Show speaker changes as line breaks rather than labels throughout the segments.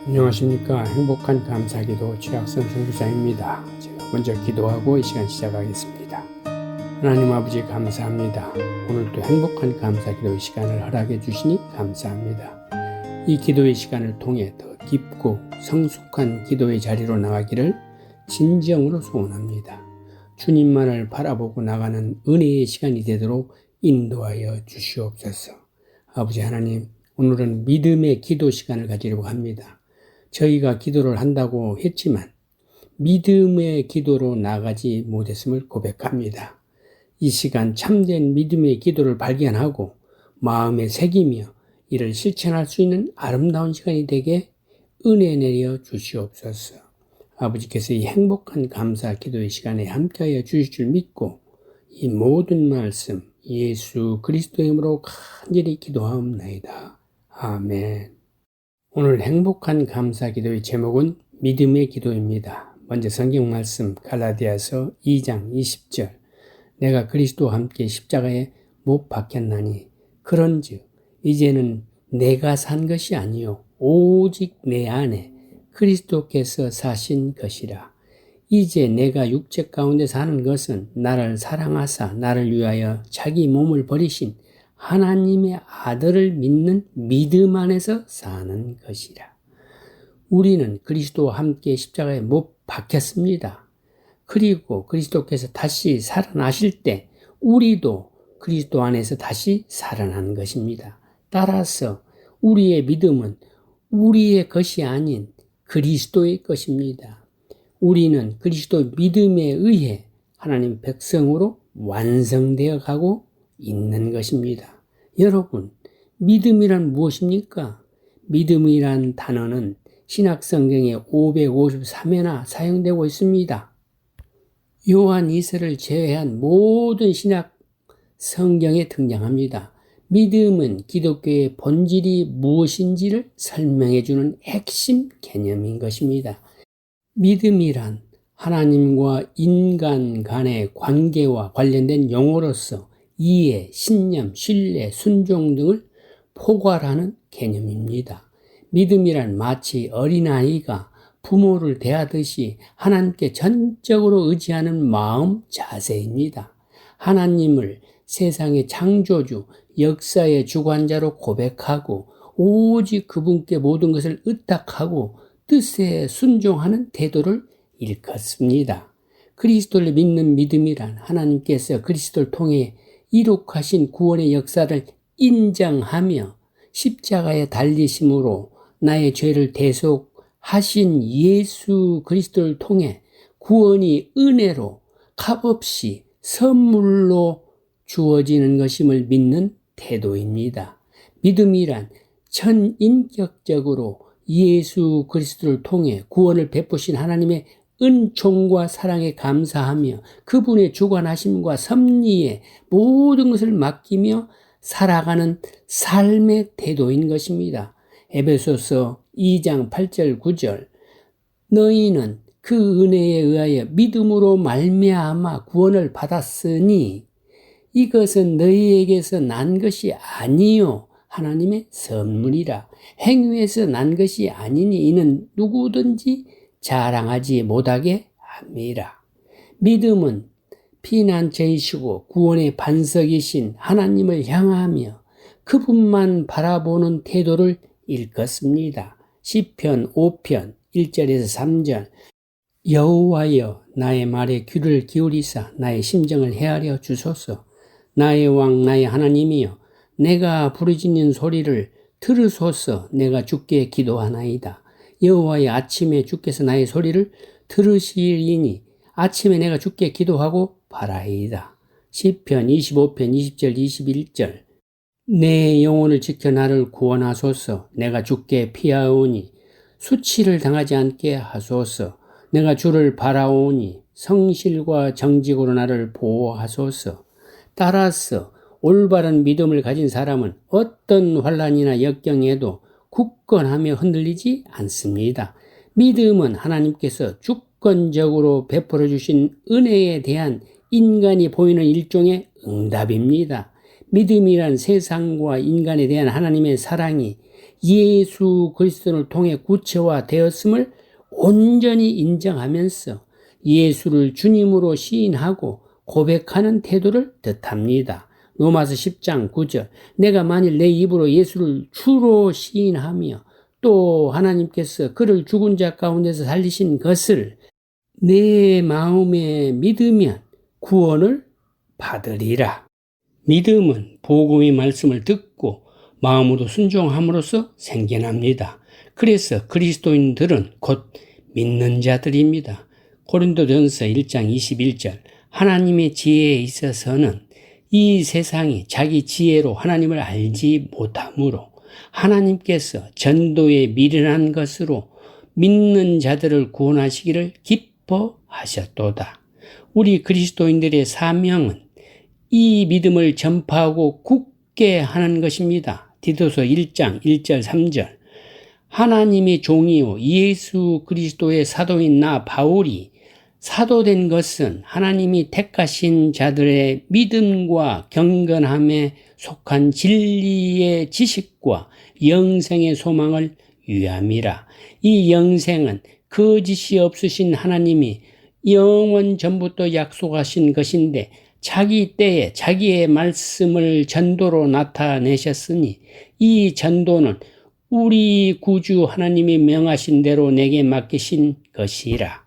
안녕하십니까. 행복한 감사기도 최학선 선교사입니다. 제가 먼저 기도하고 이 시간 시작하겠습니다. 하나님 아버지 감사합니다. 오늘도 행복한 감사기도의 시간을 허락해 주시니 감사합니다. 이 기도의 시간을 통해 더 깊고 성숙한 기도의 자리로 나가기를 진정으로 소원합니다. 주님만을 바라보고 나가는 은혜의 시간이 되도록 인도하여 주시옵소서. 아버지 하나님, 오늘은 믿음의 기도 시간을 가지려고 합니다. 저희가 기도를 한다고 했지만 믿음의 기도로 나가지 못했음을 고백합니다. 이 시간 참된 믿음의 기도를 발견하고 마음에 새기며 이를 실천할 수 있는 아름다운 시간이 되게 은혜 내려 주시옵소서. 아버지께서 이 행복한 감사 기도의 시간에 함께하여 주실 줄 믿고 이 모든 말씀 예수 그리스도의 이름으로 간절히 기도하옵나이다. 아멘. 오늘 행복한 감사 기도의 제목은 믿음의 기도입니다. 먼저 성경 말씀 갈라디아서 2장 20절. 내가 그리스도와 함께 십자가에 못 박혔나니 그런즉 이제는 내가 산 것이 아니요 오직 내 안에 그리스도께서 사신 것이라. 이제 내가 육체 가운데 사는 것은 나를 사랑하사 나를 위하여 자기 몸을 버리신 하나님의 아들을 믿는 믿음 안에서 사는 것이라. 우리는 그리스도와 함께 십자가에 못 박혔습니다. 그리고 그리스도께서 다시 살아나실 때 우리도 그리스도 안에서 다시 살아나는 것입니다. 따라서 우리의 믿음은 우리의 것이 아닌 그리스도의 것입니다. 우리는 그리스도 믿음에 의해 하나님 백성으로 완성되어 가고 있는 것입니다. 여러분, 믿음이란 무엇입니까? 믿음이란 단어는 신약성경에 553회나 사용되고 있습니다. 요한 2서를 제외한 모든 신약 성경에 등장합니다. 믿음은 기독교의 본질이 무엇인지를 설명해주는 핵심 개념인 것입니다. 믿음이란 하나님과 인간 간의 관계와 관련된 용어로서 이해, 신념, 신뢰, 순종 등을 포괄하는 개념입니다. 믿음이란 마치 어린아이가 부모를 대하듯이 하나님께 전적으로 의지하는 마음 자세입니다. 하나님을 세상의 창조주, 역사의 주관자로 고백하고 오직 그분께 모든 것을 의탁하고 뜻에 순종하는 태도를 일컫습니다. 그리스도를 믿는 믿음이란 하나님께서 그리스도를 통해 이룩하신 구원의 역사를 인정하며 십자가에 달리심으로 나의 죄를 대속하신 예수 그리스도를 통해 구원이 은혜로 값없이 선물로 주어지는 것임을 믿는 태도입니다. 믿음이란 전인격적으로 예수 그리스도를 통해 구원을 베푸신 하나님의 은총과 사랑에 감사하며 그분의 주관하심과 섭리에 모든 것을 맡기며 살아가는 삶의 태도인 것입니다. 에베소서 2장 8절 9절. 너희는 그 은혜에 의하여 믿음으로 말미암아 구원을 받았으니 이것은 너희에게서 난 것이 아니요 하나님의 선물이라. 행위에서 난 것이 아니니 이는 누구든지 자랑하지 못하게 함이라. 믿음은 피난처이시고 구원의 반석이신 하나님을 향하며 그분만 바라보는 태도를 일컫습니다. 시편 5편 1절에서 3절. 여호와여 나의 말에 귀를 기울이사 나의 심정을 헤아려 주소서. 나의 왕 나의 하나님이여 내가 부르짖는 소리를 들으소서. 내가 주께 기도하나이다. 여호와의 아침에 주께서 나의 소리를 들으시리니 아침에 내가 주께 기도하고 바라이다. 시편 25편 20절 21절. 내 영혼을 지켜 나를 구원하소서. 내가 주께 피하오니 수치를 당하지 않게 하소서. 내가 주를 바라오니 성실과 정직으로 나를 보호하소서. 따라서 올바른 믿음을 가진 사람은 어떤 환난이나 역경에도 굳건하며 흔들리지 않습니다. 믿음은 하나님께서 주권적으로 베풀어 주신 은혜에 대한 인간이 보이는 일종의 응답입니다. 믿음이란 세상과 인간에 대한 하나님의 사랑이 예수 그리스도를 통해 구체화되었음을 온전히 인정하면서 예수를 주님으로 시인하고 고백하는 태도를 뜻합니다. 로마서 10장 9절. 내가 만일 내 입으로 예수를 주로 시인하며 또 하나님께서 그를 죽은 자 가운데서 살리신 것을 내 마음에 믿으면 구원을 받으리라. 믿음은 복음의 말씀을 듣고 마음으로 순종함으로써 생겨납니다. 그래서 그리스도인들은 곧 믿는 자들입니다. 고린도전서 1장 21절. 하나님의 지혜에 있어서는 이 세상이 자기 지혜로 하나님을 알지 못하므로 하나님께서 전도에 미련한 것으로 믿는 자들을 구원하시기를 기뻐하셨도다. 우리 그리스도인들의 사명은 이 믿음을 전파하고 굳게 하는 것입니다. 디도서 1장 1절 3절. 하나님의 종이요 예수 그리스도의 사도인 나 바울이 사도된 것은 하나님이 택하신 자들의 믿음과 경건함에 속한 진리의 지식과 영생의 소망을 위함이라. 이 영생은 거짓이 없으신 하나님이 영원 전부터 약속하신 것인데 자기 때에 자기의 말씀을 전도로 나타내셨으니 이 전도는 우리 구주 하나님이 명하신 대로 내게 맡기신 것이라.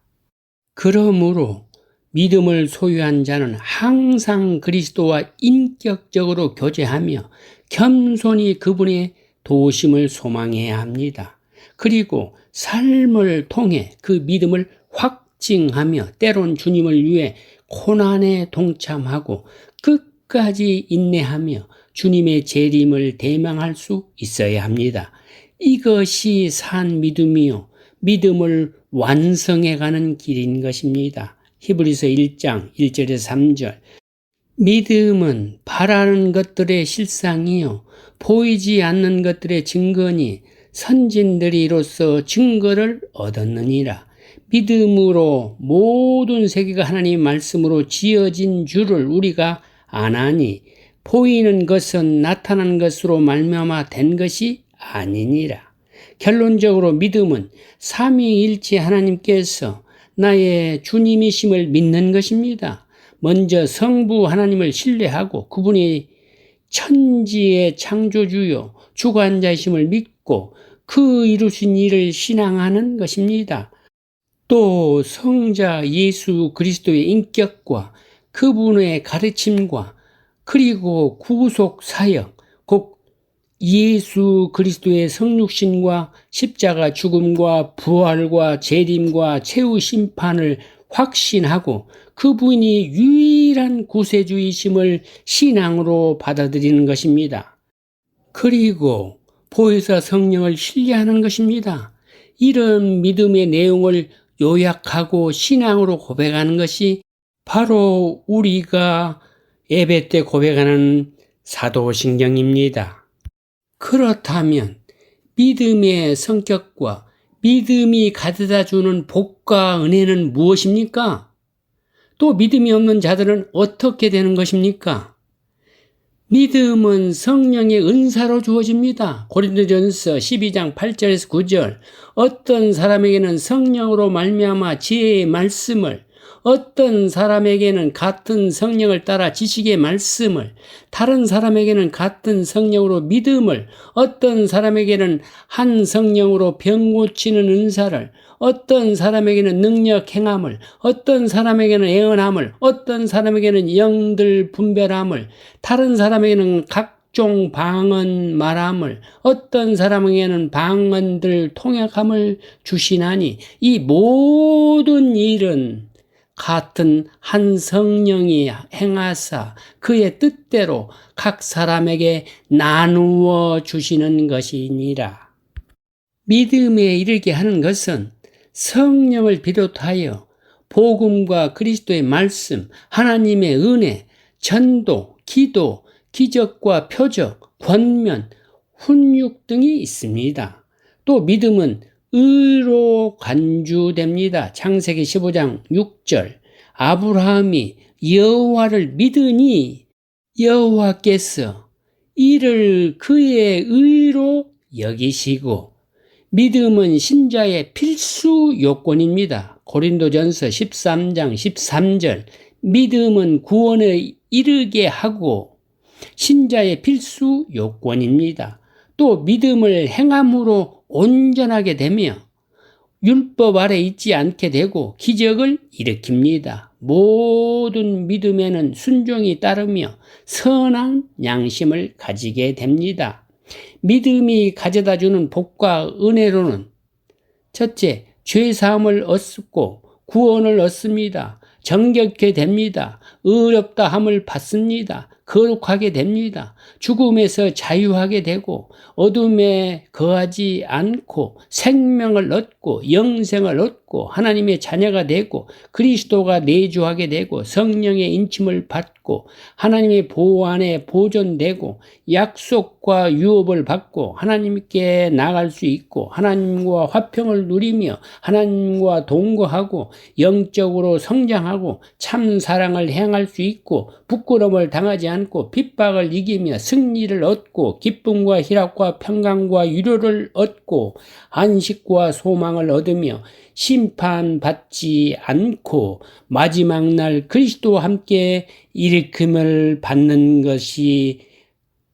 그러므로 믿음을 소유한 자는 항상 그리스도와 인격적으로 교제하며 겸손히 그분의 도우심을 소망해야 합니다. 그리고 삶을 통해 그 믿음을 확증하며 때론 주님을 위해 고난에 동참하고 끝까지 인내하며 주님의 재림을 대망할 수 있어야 합니다. 이것이 산 믿음이요 믿음을 완성해가는 길인 것입니다. 히브리서 1장 1절에서 3절. 믿음은 바라는 것들의 실상이요 보이지 않는 것들의 증거니 선진들이 이로써 증거를 얻었느니라. 믿음으로 모든 세계가 하나님의 말씀으로 지어진 줄을 우리가 아나니 보이는 것은 나타난 것으로 말미암아 된 것이 아니니라. 결론적으로 믿음은 삼위일체 하나님께서 나의 주님이심을 믿는 것입니다. 먼저 성부 하나님을 신뢰하고 그분이 천지의 창조주요 주관자이심을 믿고 그 이루신 일을 신앙하는 것입니다. 또 성자 예수 그리스도의 인격과 그분의 가르침과 그리고 구속 사역, 곧 예수 그리스도의 성육신과 십자가 죽음과 부활과 재림과 최후 심판을 확신하고 그분이 유일한 구세주이심을 신앙으로 받아들이는 것입니다. 그리고 보혜사 성령을 신뢰하는 것입니다. 이런 믿음의 내용을 요약하고 신앙으로 고백하는 것이 바로 우리가 예배 때 고백하는 사도신경입니다. 그렇다면 믿음의 성격과 믿음이 가져다 주는 복과 은혜는 무엇입니까? 또 믿음이 없는 자들은 어떻게 되는 것입니까? 믿음은 성령의 은사로 주어집니다. 고린도전서 12장 8절에서 9절. 어떤 사람에게는 성령으로 말미암아 지혜의 말씀을, 어떤 사람에게는 같은 성령을 따라 지식의 말씀을, 다른 사람에게는 같은 성령으로 믿음을, 어떤 사람에게는 한 성령으로 병 고치는 은사를, 어떤 사람에게는 능력 행함을, 어떤 사람에게는 애언함을, 어떤 사람에게는 영들 분별함을, 다른 사람에게는 각종 방언 말함을, 어떤 사람에게는 방언들 통역함을 주시나니 이 모든 일은 같은 한 성령이 행하사 그의 뜻대로 각 사람에게 나누어 주시는 것이니라. 믿음에 이르게 하는 것은 성령을 비롯하여 복음과 그리스도의 말씀, 하나님의 은혜, 전도, 기도, 기적과 표적, 권면, 훈육 등이 있습니다. 또 믿음은 의로 간주됩니다. 창세기 15장 6절. 아브라함이 여호와를 믿으니 여호와께서 이를 그의 의로 여기시고 믿음은 신자의 필수 요건입니다. 고린도전서 13장 13절 믿음은 구원에 이르게 하고 신자의 필수 요건입니다. 또 믿음을 행함으로 온전하게 되며 율법 아래 있지 않게 되고 기적을 일으킵니다. 모든 믿음에는 순종이 따르며 선한 양심을 가지게 됩니다. 믿음이 가져다주는 복과 은혜로는 첫째, 죄사함을 얻고 구원을 얻습니다. 정결케 됩니다. 의롭다 함을 받습니다. 거룩하게 됩니다. 죽음에서 자유하게 되고 어둠에 거하지 않고 생명을 얻고 영생을 얻고 하나님의 자녀가 되고 그리스도가 내주하게 되고 성령의 인침을 받고 하나님의 보호 안에 보존되고 약속과 유업을 받고 하나님께 나갈 수 있고 하나님과 화평을 누리며 하나님과 동거하고 영적으로 성장하고 참 사랑을 행할 수 있고 부끄러움을 당하지 않고 핍박을 이기며 승리를 얻고 기쁨과 희락과 평강과 위로를 얻고 안식과 소망을 얻으며 심판받지 않고 마지막 날 그리스도와 함께 일으킴을 받는 것이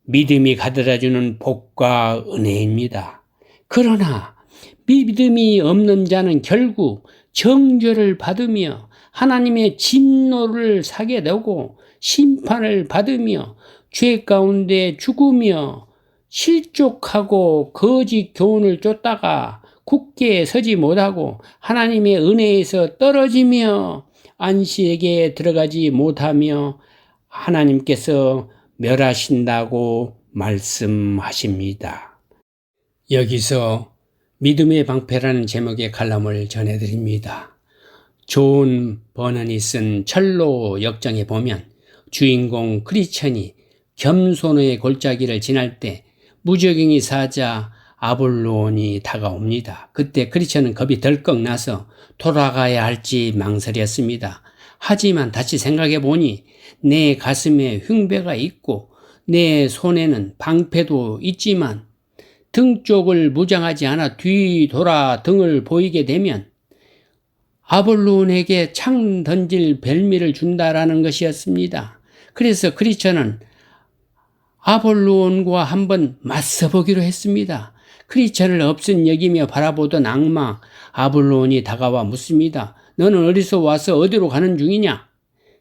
믿음이 가져다주는 복과 은혜입니다. 그러나 믿음이 없는 자는 결국 정죄를 받으며 하나님의 진노를 사게 되고 심판을 받으며 죄 가운데 죽으며 실족하고 거짓 교훈을 쫓다가 굳게 서지 못하고 하나님의 은혜에서 떨어지며 안식에 들어가지 못하며 하나님께서 멸하신다고 말씀하십니다. 여기서 믿음의 방패라는 제목의 칼럼을 전해드립니다. 존 버넌이 쓴 철로 역정에 보면 주인공 크리스천이 겸손의 골짜기를 지날 때 무적행이 사자 아볼론이 다가옵니다. 그때 크리스천은 겁이 덜컥 나서 돌아가야 할지 망설였습니다. 하지만 다시 생각해 보니 내 가슴에 흉배가 있고 내 손에는 방패도 있지만 등 쪽을 무장하지 않아 뒤돌아 등을 보이게 되면 아볼론에게 창 던질 별미를 준다라는 것이었습니다. 그래서 크리스천은 아볼론과 한번 맞서보기로 했습니다. 크리스천을 없은 여기며 바라보던 악마 아볼론이 다가와 묻습니다. 너는 어디서 와서 어디로 가는 중이냐?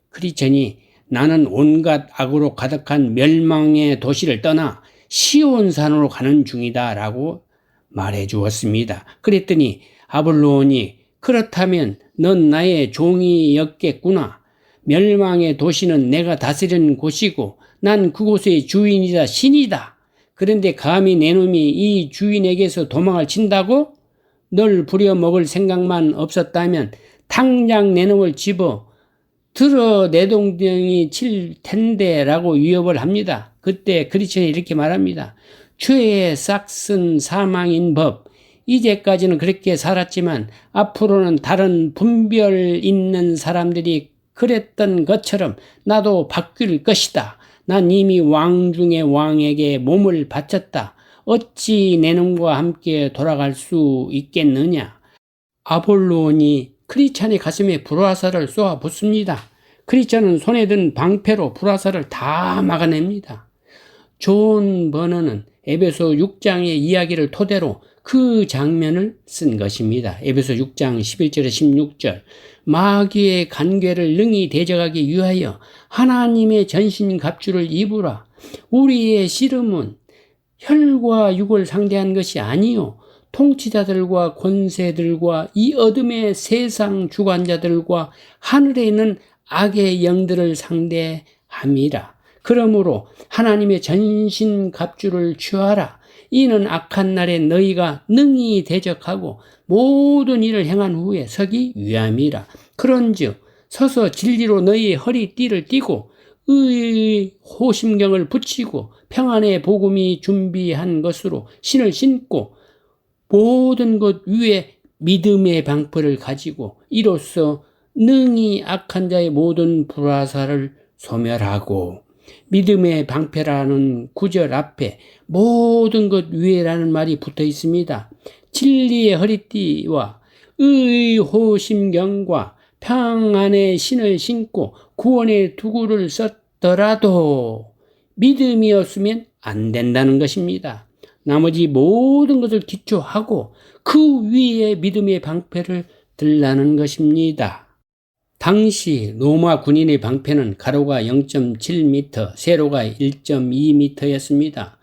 크리스천이 나는 온갖 악으로 가득한 멸망의 도시를 떠나 시온산으로 가는 중이다 라고 말해 주었습니다. 그랬더니 아볼론이 그렇다면 넌 나의 종이였겠구나. 멸망의 도시는 내가 다스리는 곳이고 난 그곳의 주인이다 신이다. 그런데 감히 내 놈이 이 주인에게서 도망을 친다고? 널 부려먹을 생각만 없었다면 당장 내 놈을 집어 들어 내동댕이 칠 텐데 라고 위협을 합니다. 그때 크리스천이 이렇게 말합니다. 죄의 싹슨 사망인 법. 이제까지는 그렇게 살았지만 앞으로는 다른 분별 있는 사람들이 그랬던 것처럼 나도 바뀔 것이다. 난 이미 왕 중의 왕에게 몸을 바쳤다. 어찌 내 놈과 함께 돌아갈 수 있겠느냐. 아볼론이 크리스천의 가슴에 불화살을 쏘아 붓습니다. 크리스천은 손에 든 방패로 불화살을 다 막아냅니다. 존 버너는 에베소 6장의 이야기를 토대로 그 장면을 쓴 것입니다. 에베소 6장 11절에 16절 마귀의 간궤를 능히 대적하기 위하여 하나님의 전신갑주를 입으라. 우리의 씨름은 혈과 육을 상대한 것이 아니요 통치자들과 권세들과 이 어둠의 세상 주관자들과 하늘에 있는 악의 영들을 상대함이라. 그러므로 하나님의 전신갑주를 취하라. 이는 악한 날에 너희가 능히 대적하고 모든 일을 행한 후에 서기 위함이라. 그런즉 서서 진리로 너희의 허리띠를 띠고 의의 호심경을 붙이고 평안의 복음이 준비한 것으로 신을 신고 모든 것 위에 믿음의 방패를 가지고 이로써 능히 악한 자의 모든 불화살을 소멸하고 믿음의 방패라는 구절 앞에 모든 것 위에라는 말이 붙어 있습니다. 진리의 허리띠와 의호심경과 평안의 신을 신고 구원의 도구를 썼더라도 믿음이 없으면 안 된다는 것입니다. 나머지 모든 것을 기초하고 그 위에 믿음의 방패를 들라는 것입니다. 당시 로마 군인의 방패는 가로가 0.7m, 세로가 1.2m였습니다.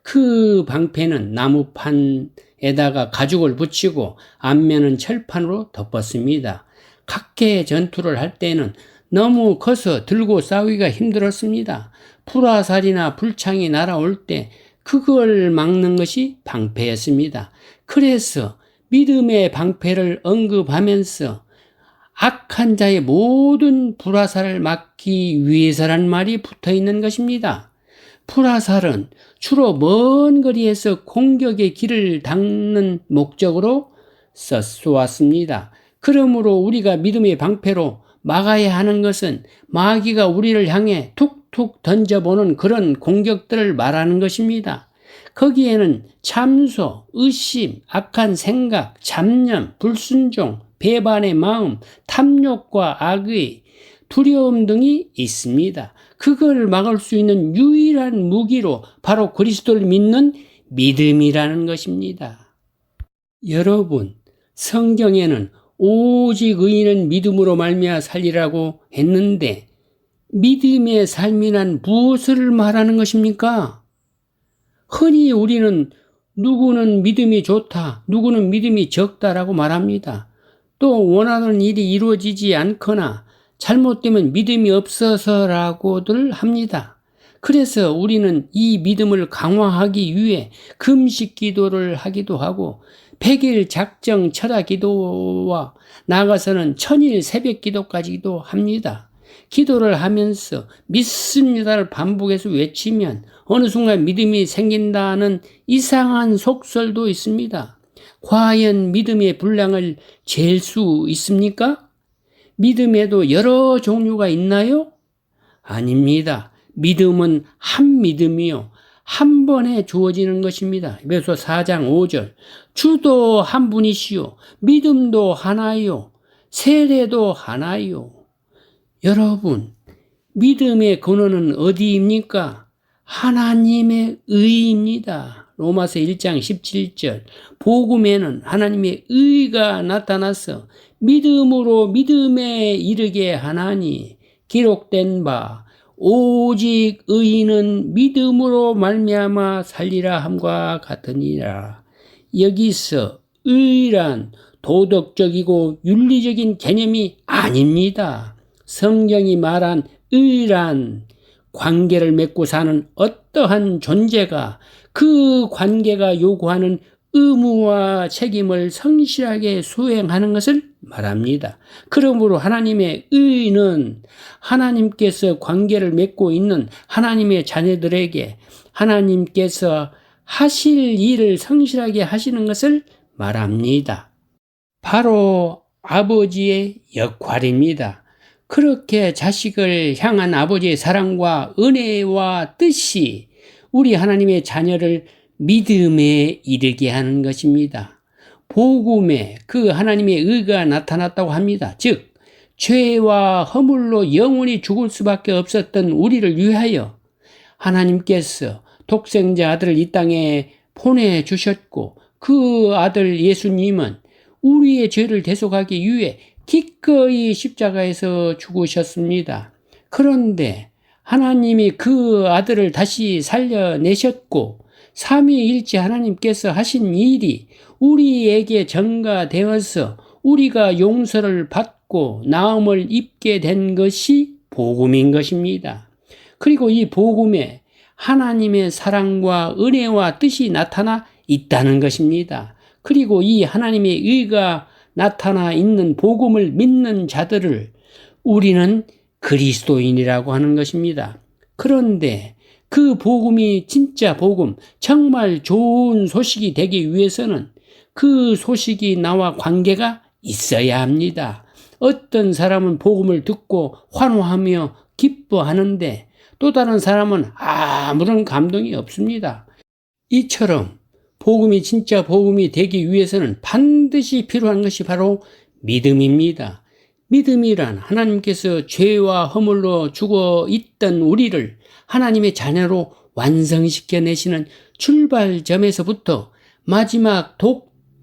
그 방패는 나무판에다가 가죽을 붙이고 앞면은 철판으로 덮었습니다. 각계 전투를 할 때는 너무 커서 들고 싸우기가 힘들었습니다. 불화살이나 불창이 날아올 때 그걸 막는 것이 방패였습니다. 그래서 믿음의 방패를 언급하면서 악한 자의 모든 불화살을 막기 위해서란 말이 붙어 있는 것입니다. 불화살은 주로 먼 거리에서 공격의 길을 닦는 목적으로 쏘았습니다. 그러므로 우리가 믿음의 방패로 막아야 하는 것은 마귀가 우리를 향해 툭툭 던져보는 그런 공격들을 말하는 것입니다. 거기에는 참소, 의심, 악한 생각, 잡념, 불순종, 배반의 마음, 탐욕과 악의, 두려움 등이 있습니다. 그걸 막을 수 있는 유일한 무기로 바로 그리스도를 믿는 믿음이라는 것입니다. 여러분, 성경에는 오직 의인은 믿음으로 말미암아 살리라고 했는데 믿음의 삶이란 무엇을 말하는 것입니까? 흔히 우리는 누구는 믿음이 좋다, 누구는 믿음이 적다라고 말합니다. 또 원하는 일이 이루어지지 않거나 잘못되면 믿음이 없어서라고들 합니다. 그래서 우리는 이 믿음을 강화하기 위해 금식 기도를 하기도 하고 100일 작정 철야 기도와 나아가서는 1000일 새벽 기도까지도 합니다. 기도를 하면서 믿습니다를 반복해서 외치면 어느 순간 믿음이 생긴다는 이상한 속설도 있습니다. 과연 믿음의 분량을 잴 수 있습니까? 믿음에도 여러 종류가 있나요? 아닙니다. 믿음은 한 믿음이요, 한 번에 주어지는 것입니다. 에베소 4장 5절. 주도 한 분이시요, 믿음도 하나요, 세례도 하나요. 여러분, 믿음의 근원은 어디입니까? 하나님의 의입니다. 로마서 1장 17절. 복음에는 하나님의 의가 나타나서 믿음으로 믿음에 이르게 하나니 기록된 바 오직 의인은 믿음으로 말미암아 살리라 함과 같으니라. 여기서 의란 도덕적이고 윤리적인 개념이 아닙니다. 성경이 말한 의란 관계를 맺고 사는 어떠한 존재가 그 관계가 요구하는 의무와 책임을 성실하게 수행하는 것을 말합니다. 그러므로 하나님의 의는 하나님께서 관계를 맺고 있는 하나님의 자녀들에게 하나님께서 하실 일을 성실하게 하시는 것을 말합니다. 바로 아버지의 역할입니다. 그렇게 자식을 향한 아버지의 사랑과 은혜와 뜻이 우리 하나님의 자녀를 믿음에 이르게 하는 것입니다. 복음에 그 하나님의 의가 나타났다고 합니다. 즉 죄와 허물로 영원히 죽을 수밖에 없었던 우리를 위하여 하나님께서 독생자 아들을 이 땅에 보내주셨고 그 아들 예수님은 우리의 죄를 대속하기 위해 기꺼이 십자가에서 죽으셨습니다. 그런데 하나님이 그 아들을 다시 살려내셨고 삼위일체 하나님께서 하신 일이 우리에게 전가되어서 우리가 용서를 받고 나음을 입게 된 것이 복음인 것입니다. 그리고 이 복음에 하나님의 사랑과 은혜와 뜻이 나타나 있다는 것입니다. 그리고 이 하나님의 의가 나타나 있는 복음을 믿는 자들을 우리는 그리스도인이라고 하는 것입니다. 그런데 그 복음이 진짜 복음, 정말 좋은 소식이 되기 위해서는 그 소식이 나와 관계가 있어야 합니다. 어떤 사람은 복음을 듣고 환호하며 기뻐하는데 또 다른 사람은 아무런 감동이 없습니다. 이처럼 복음이 진짜 복음이 되기 위해서는 반드시 필요한 것이 바로 믿음입니다. 믿음이란 하나님께서 죄와 허물로 죽어 있던 우리를 하나님의 자녀로 완성시켜 내시는 출발점에서부터 마지막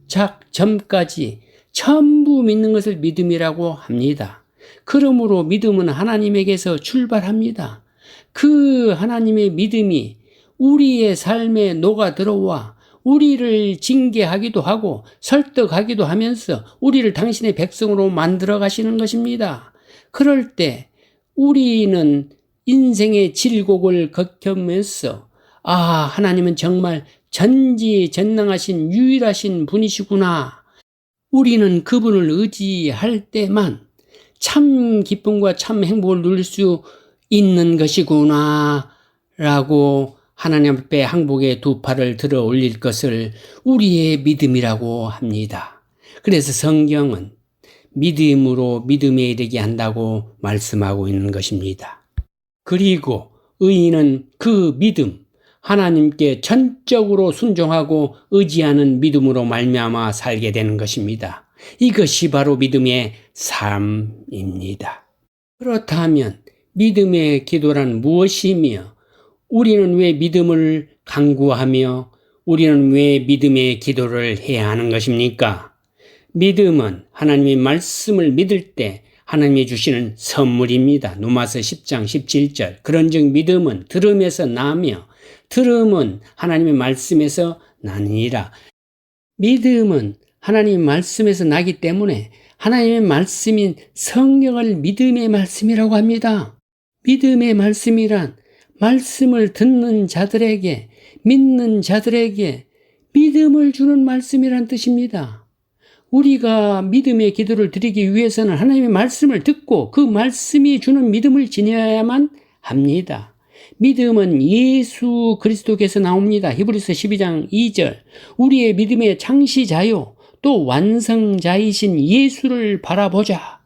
도착점까지 전부 믿는 것을 믿음이라고 합니다. 그러므로 믿음은 하나님에게서 출발합니다. 그 하나님의 믿음이 우리의 삶에 녹아 들어와 우리를 징계하기도 하고 설득하기도 하면서 우리를 당신의 백성으로 만들어 가시는 것입니다. 그럴 때 우리는 인생의 질곡을 겪으면서 하나님은 정말 전지전능하신 유일하신 분이시구나. 우리는 그분을 의지할 때만 참 기쁨과 참 행복을 누릴 수 있는 것이구나 라고 하나님 앞에 항복의 두 팔을 들어 올릴 것을 우리의 믿음이라고 합니다. 그래서 성경은 믿음으로 믿음에 이르게 한다고 말씀하고 있는 것입니다. 그리고 의인은 그 믿음, 하나님께 전적으로 순종하고 의지하는 믿음으로 말미암아 살게 되는 것입니다. 이것이 바로 믿음의 삶입니다. 그렇다면 믿음의 기도란 무엇이며 우리는 왜 믿음을 강구하며 우리는 왜 믿음의 기도를 해야 하는 것입니까? 믿음은 하나님의 말씀을 믿을 때 하나님이 주시는 선물입니다. 로마서 10장 17절. 그런즉 믿음은 들음에서 나며 들음은 하나님의 말씀에서 나느니라. 믿음은 하나님의 말씀에서 나기 때문에 하나님의 말씀인 성경을 믿음의 말씀이라고 합니다. 믿음의 말씀이란 말씀을 듣는 자들에게, 믿는 자들에게 믿음을 주는 말씀이란 뜻입니다. 우리가 믿음의 기도를 드리기 위해서는 하나님의 말씀을 듣고 그 말씀이 주는 믿음을 지녀야만 합니다. 믿음은 예수 그리스도께서 나옵니다. 히브리서 12장 2절. 우리의 믿음의 창시자요 또 완성자이신 예수를 바라보자.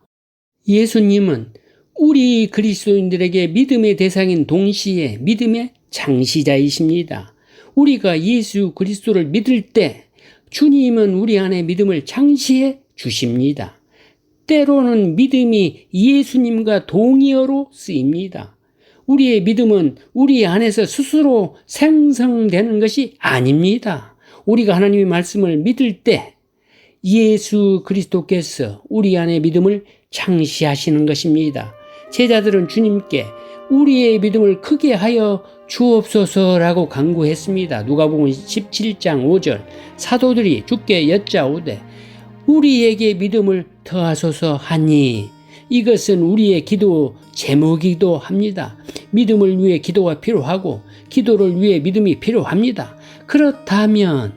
예수님은 우리 그리스도인들에게 믿음의 대상인 동시에 믿음의 창시자이십니다. 우리가 예수 그리스도를 믿을 때 주님은 우리 안에 믿음을 창시해 주십니다. 때로는 믿음이 예수님과 동의어로 쓰입니다. 우리의 믿음은 우리 안에서 스스로 생성되는 것이 아닙니다. 우리가 하나님의 말씀을 믿을 때 예수 그리스도께서 우리 안에 믿음을 창시하시는 것입니다. 제자들은 주님께 우리의 믿음을 크게 하여 주옵소서라고 간구했습니다. 누가복음 17장 5절. 사도들이 주께 여짜오되 우리에게 믿음을 더하소서 하니, 이것은 우리의 기도 제목이기도 합니다. 믿음을 위해 기도가 필요하고 기도를 위해 믿음이 필요합니다. 그렇다면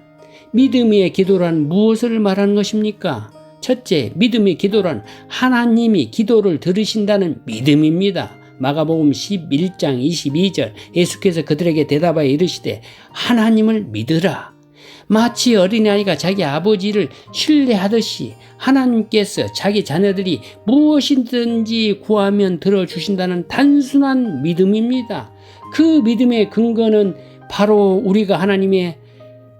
믿음의 기도란 무엇을 말하는 것입니까? 첫째, 믿음의 기도란 하나님이 기도를 들으신다는 믿음입니다. 마가복음 11장 22절. 예수께서 그들에게 대답하여 이르시되 하나님을 믿으라. 마치 어린아이가 자기 아버지를 신뢰하듯이 하나님께서 자기 자녀들이 무엇이든지 구하면 들어주신다는 단순한 믿음입니다. 그 믿음의 근거는 바로 우리가 하나님의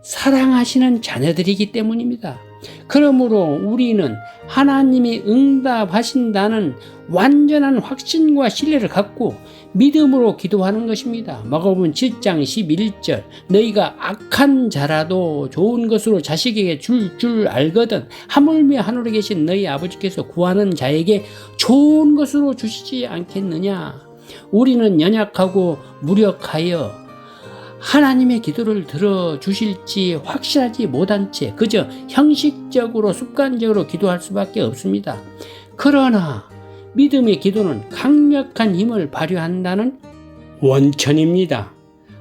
사랑하시는 자녀들이기 때문입니다. 그러므로 우리는 하나님이 응답하신다는 완전한 확신과 신뢰를 갖고 믿음으로 기도하는 것입니다. 마가복음 7장 11절. 너희가 악한 자라도 좋은 것으로 자식에게 줄 알거든 하물며 하늘에 계신 너희 아버지께서 구하는 자에게 좋은 것으로 주시지 않겠느냐. 우리는 연약하고 무력하여 하나님의 기도를 들어주실지 확실하지 못한 채 그저 형식적으로 습관적으로 기도할 수밖에 없습니다. 그러나 믿음의 기도는 강력한 힘을 발휘한다는 원천입니다.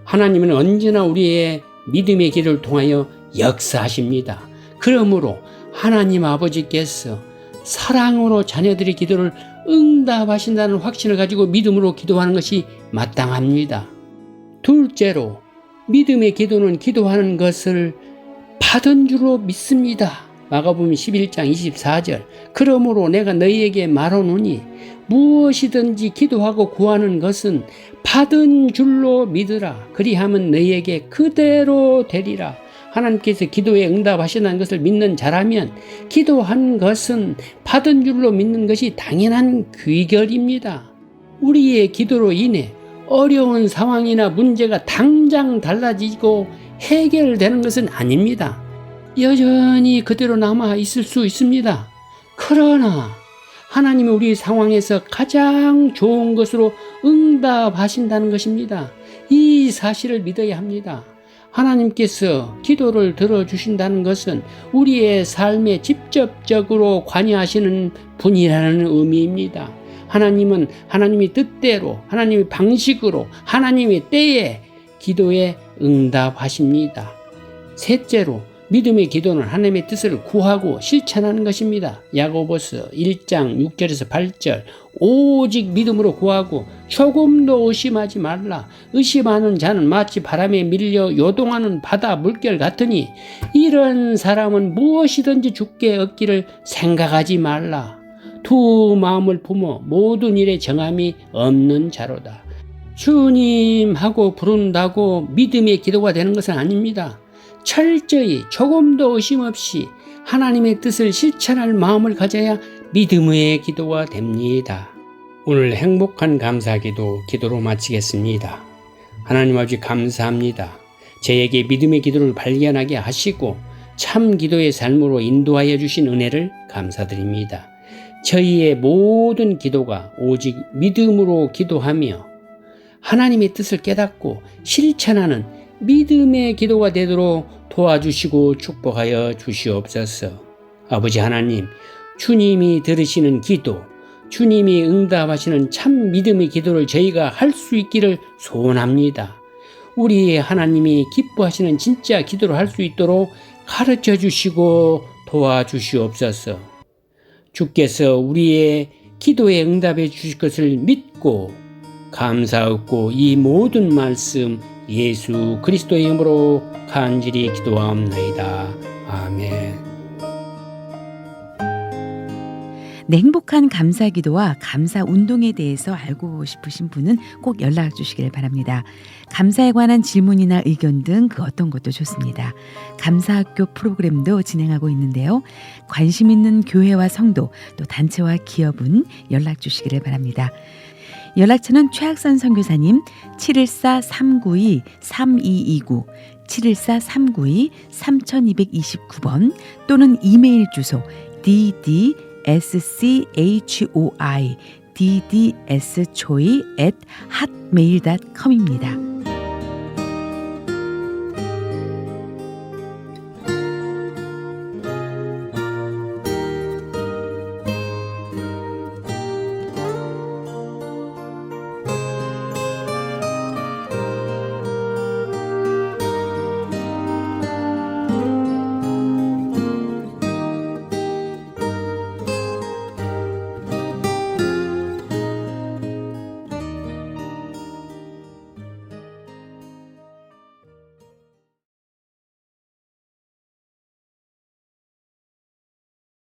하나님은 언제나 우리의 믿음의 기도를 통하여 역사하십니다. 그러므로 하나님 아버지께서 사랑으로 자녀들의 기도를 응답하신다는 확신을 가지고 믿음으로 기도하는 것이 마땅합니다. 둘째로, 믿음의 기도는 기도하는 것을 받은 줄로 믿습니다. 마가복음 11장 24절. 그러므로 내가 너희에게 말하노니 무엇이든지 기도하고 구하는 것은 받은 줄로 믿으라. 그리하면 너희에게 그대로 되리라. 하나님께서 기도에 응답하신다는 것을 믿는 자라면 기도한 것은 받은 줄로 믿는 것이 당연한 귀결입니다. 우리의 기도로 인해 어려운 상황이나 문제가 당장 달라지고 해결되는 것은 아닙니다. 여전히 그대로 남아 있을 수 있습니다. 그러나 하나님이 우리 상황에서 가장 좋은 것으로 응답하신다는 것입니다. 이 사실을 믿어야 합니다. 하나님께서 기도를 들어주신다는 것은 우리의 삶에 직접적으로 관여하시는 분이라는 의미입니다. 하나님은 하나님의 뜻대로, 하나님의 방식으로, 하나님의 때에 기도에 응답하십니다. 셋째로, 믿음의 기도는 하나님의 뜻을 구하고 실천하는 것입니다. 야고보서 1장 6절에서 8절. 오직 믿음으로 구하고 조금도 의심하지 말라. 의심하는 자는 마치 바람에 밀려 요동하는 바다 물결 같으니 이런 사람은 무엇이든지 주께 얻기를 생각하지 말라. 두 마음을 품어 모든 일에 정함이 없는 자로다. 주님 하고 부른다고 믿음의 기도가 되는 것은 아닙니다. 철저히 조금도 의심 없이 하나님의 뜻을 실천할 마음을 가져야 믿음의 기도가 됩니다. 오늘 행복한 감사기도 기도로 마치겠습니다. 하나님 아버지 감사합니다. 저에게 믿음의 기도를 발견하게 하시고 참 기도의 삶으로 인도하여 주신 은혜를 감사드립니다. 저희의 모든 기도가 오직 믿음으로 기도하며 하나님의 뜻을 깨닫고 실천하는 믿음의 기도가 되도록 도와주시고 축복하여 주시옵소서. 아버지 하나님, 주님이 들으시는 기도, 주님이 응답하시는 참 믿음의 기도를 저희가 할 수 있기를 소원합니다. 우리의 하나님이 기뻐하시는 진짜 기도를 할 수 있도록 가르쳐 주시고 도와주시옵소서. 주께서 우리의 기도에 응답해 주실 것을 믿고 감사하고 이 모든 말씀 예수 그리스도의 이름으로 간절히 기도하옵나이다. 아멘.
네, 행복한 감사기도와 감사운동에 대해서 알고 싶으신 분은 꼭 연락 주시길 바랍니다. 감사에 관한 질문이나 의견 등 그 어떤 것도 좋습니다. 감사학교 프로그램도 진행하고 있는데요. 관심 있는 교회와 성도 또 단체와 기업은 연락 주시기를 바랍니다. 연락처는 최학선 선교사님 714-392-3229 714-392-3229번 또는 이메일 주소 ddschoi@hotmail.com입니다.